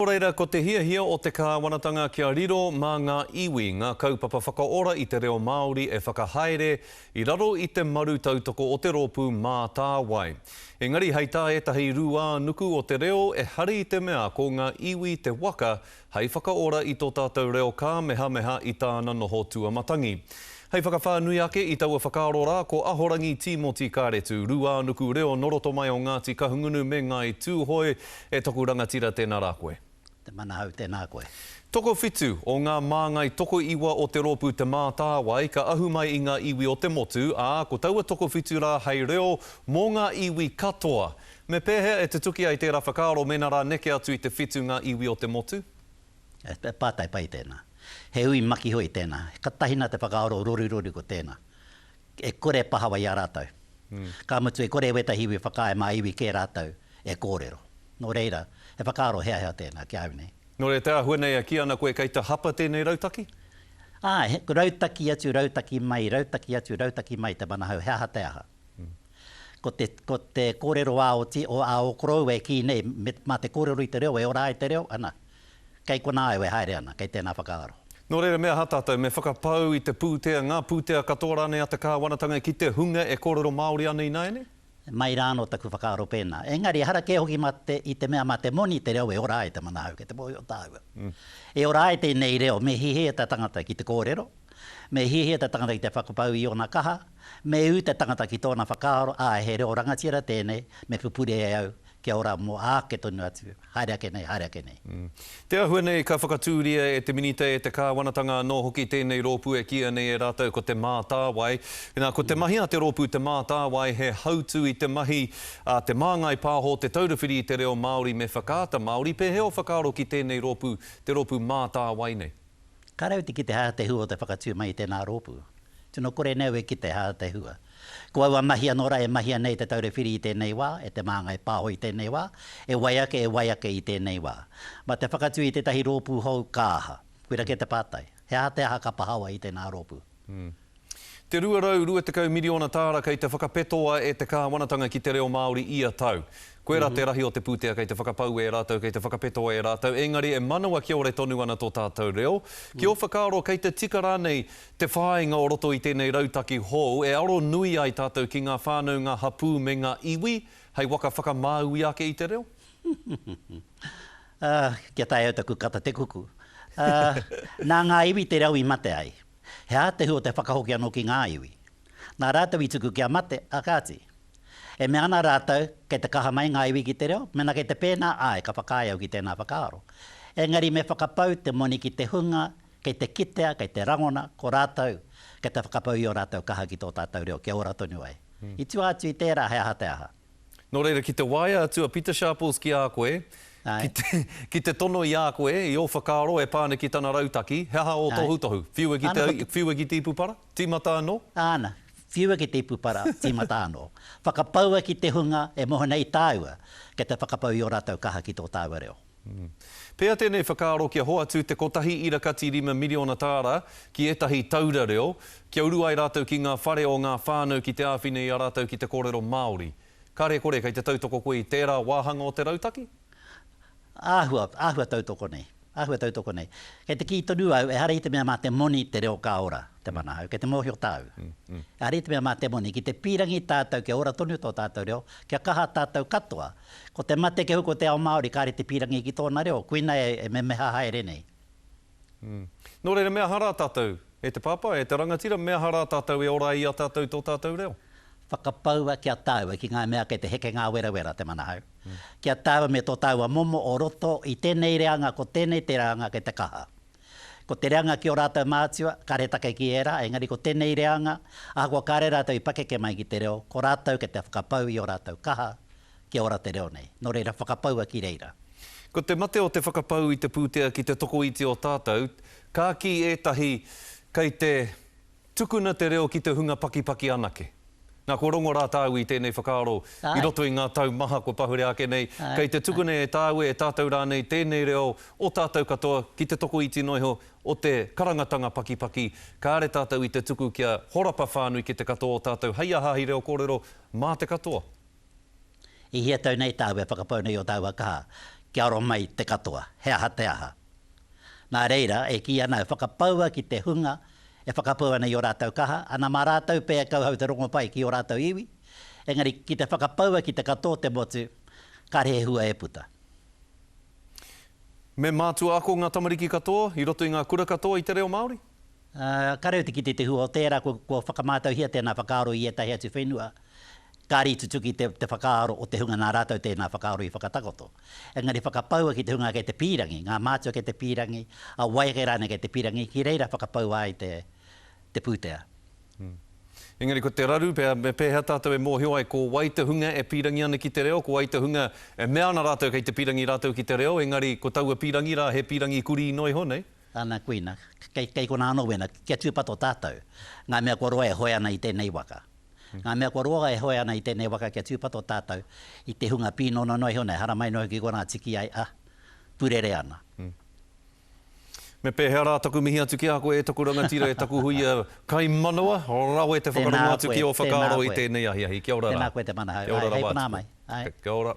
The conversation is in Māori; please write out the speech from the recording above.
Reira, ko te hia o te kāwanatanga kia riro mā ngā iwi, ngā kaupapa whakaora i te reo Māori e whakahaere i raro i te maru tautoko o te rōpū mā tāwai. Engari, hei tā etahi rua nuku o te reo e hari i te mea ko ngā iwi te waka hei whakaora i tō tātou reo kā meha i tāna noho tuamatangi. Hei whakawhānui ake i taua whakaaro rā ko Ahorangi Timoti Kāretu, rua nuku reo noroto mai o Ngāti Kahungunu me Ngai Tūhoe e toku rangatira tēnā rā koe. Te mana hau tēnā koe. Toko whitu o ngā māngai toko iwa o te rōpū te mātāwai ka ahu mai i ngā iwi o te motu, ko taua toko whitu rā hei reo mō ngā iwi katoa. Me pēhea e te tuki ai tērā whakaaro mena rā neke atu i te whitu ngā iwi o te motu? Pātai pai tēnā. He ui maki hoi tēnā. Ka tahina te whakaaro rori ko tēnā. E kore pahawa i a rātau. Ka mutu e kore weta hiwi whakae mā iwi kē rātau e kōrero. Nō reira, he whakaaro hea tēnā ki au nei. Nō re te ahuenei a ki ana koe kei te hapa tēnei rautaki? Rautaki atu mai te mana hau hea te aha. Ko te kōrero a o korou e ki nei, mā te kōrero i te reo, e ora ai te reo, ana. Kei kona au e haere ana, kei tēnā whakaaro. Nō reira mea hatātou, me whakapau i te pūtea, ngā pūtea katoa rāne a te kāwanatanga ki te hunga e kōrero Māori ana i naene? Mai rāno taku whakaaro pēnā. Engari, hara ke hoki i te mea te moni te reo e ora ai te mana hau, ke te pōi o tāua. E ora ai te nei reo, me hihea te tangata ki te kōrero, me hihea te tangata ki te whakapau i ona kaha, me u te tangata ki tōna whakaaro, he reo rangatira tēnei, me pupure e au, kia ora mō ake tonu atu, haere ake nei. Te ahuenei ka whakatūria e te minita e te kāwanatanga nō hoki tēnei rōpū e kia nei e rātou ko te mātāwai. Ko te mahi a te rōpū te mātāwai he hautu i te mahi te māngai pāho te taurewhiri i te reo Māori me whakaata Māori. Pē heo whakaaro ki tēnei rōpū, te rōpū mātāwai nei? Ka rauti ki te hā te hua o te whakatū mai i tēnā rōpū. Tino kore neu e ki te hā te hua. Ko aua mahia nora e mahia nei te taurewhiri i tēnei wā, e te māngai pāho i tēnei wā, e waiake i tēnei wā. Ma te whakatū i tētahi rōpū hou kāha, kuira ke te pātai. He te aha ka pahawa i tēnā rōpū. Te 220 miliona tāra kei te whakapetoa e te kāwanatanga ki te reo Māori ia tau. Koe rā te rahi o te pūtea kei te whakapau e rātou, kei te whakapetoa e rātou. Engari, e manawa kia ore tonu ana tō tātou reo. Ki o whakaaro kei te tika rānei te whāinga o roto i tēnei rautaki hou, e aro nui ai tātou ki ngā whānau ngā hapū me ngā iwi, hei waka whakamāui ake i te reo? Kia tai au taku kata te kuku. Nā ngā iwi te reo i mate ai. He a te hua te whakahoki anō ki ngā iwi. Nā rātou i tuku kia mate, kāti. E me ana rātou, kei te kaha mai ngā iwi ki te reo, mena kei te pēnā, ka whakāiau ki tēnā whakaaro. Engari me whakapau te moni ki te hunga, kei te kitea, kei te rangona, ko rātou, kei te whakapau i o rātou kaha ki tō tātou reo, kia ora tonu ai. I tua atu i tērā, he aha te aha. Nō reira, ki te waia atua Peter Sharples ki a koe, ki te tono i a koe, i o whakaaro e pāne ki tana rautaki, he aha o tohu. Whiua ki te ipupara? Tīmata anō? Āna. Whiua ki te ipupara, tīmata anō. Whakapaua ki te hunga e moho nei tāua, ke te whakapau i o rātou kaha ki tō tāua reo. Pea tēnei whakaaro kia hoa atu te kotahi irakati 5 miliona tāra ki etahi taura reo, kia uru ai rātou ki ngā whare o ngā whānau ki te āwhine i a rātou ki te kōrero Māori. Kāre kore kei te tautoko koe i tērā wāhanga o te rautaki? Āhua tautoko nei. Kei te ki tonu au, e hara i te mea mā te moni te reo ka ora, te mana hau, kei te mohio tāu. E hara i te mea mā te moni, ki te pirangi tātou, ke ora tonu tō tātou reo, kia kaha tātou katoa. Ko te mate ke huko te ao Māori, kāre te pirangi ki tōna reo, kuina e me meha haere nei. Nō reira mea hara tātou, e te papa, e te rangatira, mea hara tātou e ora i a tātou tō tātou reo? Whakapaua kia tāua ki ngā mea kei te heke ngā wera te mana hau. Kia tāua me tō tāua momo o roto i tēnei reanga, ko tēnei te reanga kei te kaha. Ko te reanga ki o rātou mātua, kare take ki era, engari ko tēnei reanga, ahua kare rātou i pakeke mai ki te reo, ko rātou kei te whakapau i o rātou kaha, ki ora te reo nei. Nō reira whakapaua ki reira. Ko te mate o te whakapau i te pūtea ki te toko iti o tātou, kā ki etahi kei te tukuna te reo ki te hunga paki anake. Nā ko rongo rā tāu i tēnei whakaaro, i roto i ngā tau maha ko pahure ake nei, kei te tukune e tāu e tātou rānei tēnei reo o tātou katoa ki te toko iti noiho o te karangatanga paki, kāre tātou i te tuku kia horapa whānui ki te katoa o tātou, hei ahahi reo kōrero mā te katoa. I hia tau nei tāu e whakapau nei o tāu a kaha. kia oro mai te katoa, he aha te aha. Nā reira, e ki ana e whakapaua ki te hunga, e whakapaua nei o rātou kaha, ana mā rātou pēa kauhau te rongo pai ki o rātou iwi, engari ki te whakapaua ki te katoa te motu, karehe hua e puta. Me mātua ako ngā tamariki katoa, i roto i ngā kura katoa i te reo Māori? Kareuti ki te hua o tērā, ko whakamātau hia tēnā whakaaro i etahi atu whenua, kāri tutuki te whakaaro o te hunga nā rātou tēnā whakaaro i whakatakoto. Engari whakapaua ki te hunga kei te pīrangi, ngā mātua kei te pīrangi, a waike rāna kei te pīrangi, ki reira whakapaua ai te pūtea. Engari ko te raru, me pēhea tātou e mōhio ai, ko wai te hunga e pīrangi ana ki te reo, ko wai te hunga e mea ana rātou kei te pīrangi rātou ki te reo, engari ko taua pīrangi rā, he pīrangi kuri i noi honei? Ana kuina, kei kona anō wena, kia tūpato tātou, ngā mea kua roa e hoi ana i tēnei waka. Ngā mea kua roa e hoi ana i tēnei waka kia tūpato tātou, i te hunga pīnono noi honei, hara mai noi ki kona tiki ai, purere ana. Me pēhea rā taku mihi atu ki a koe e taku rangatira e taku hui kai manawa, rau e te whakarongo atu ki o whakaaro i tēnei ahi. Kia ora rā. Tēnā koe te mana hau. Kia ora rā Hei wātuku. puna mai. Kia ora.